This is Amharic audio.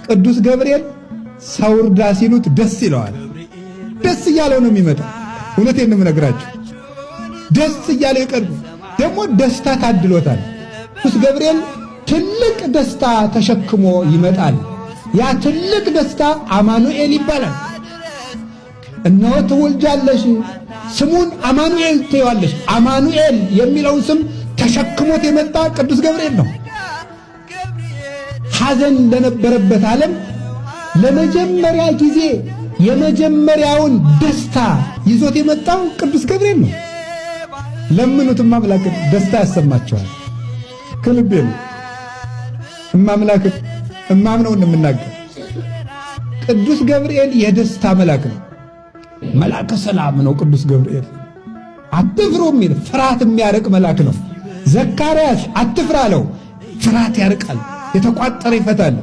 ቅዱስ ገብርኤል ሰው እርዳ ሲሉት ደስ ይለዋል። ደስ እያለው ነው የሚመጣው። እውነቴን ነው የምነግራችሁ። ደስ እያለው ይቀርብ። ደግሞ ደስታ ታድሎታል። ቅዱስ ገብርኤል ትልቅ ደስታ ተሸክሞ ይመጣል። ያ ትልቅ ደስታ አማኑኤል ይባላል። እነሆ ትወልጃለሽ፣ ስሙን አማኑኤል ትይዋለሽ። አማኑኤል የሚለውን ስም ተሸክሞት የመጣ ቅዱስ ገብርኤል ነው። ሐዘን ለነበረበት ዓለም ለመጀመሪያ ጊዜ የመጀመሪያውን ደስታ ይዞት የመጣው ቅዱስ ገብርኤል ነው። ለምኑትም አምላክ ደስታ ያሰማቸዋል። ከልቤ ነው እማምላክ እማምነው እንደምናገር። ቅዱስ ገብርኤል የደስታ መልአክ ነው። መልአከ ሰላም ነው ቅዱስ ገብርኤል። አትፍሩ የሚል ፍርሃት የሚያርቅ መልአክ ነው። ዘካርያስ አትፍራ አለው። ፍርሃት ያርቃል፣ የተቋጠረ ይፈታል።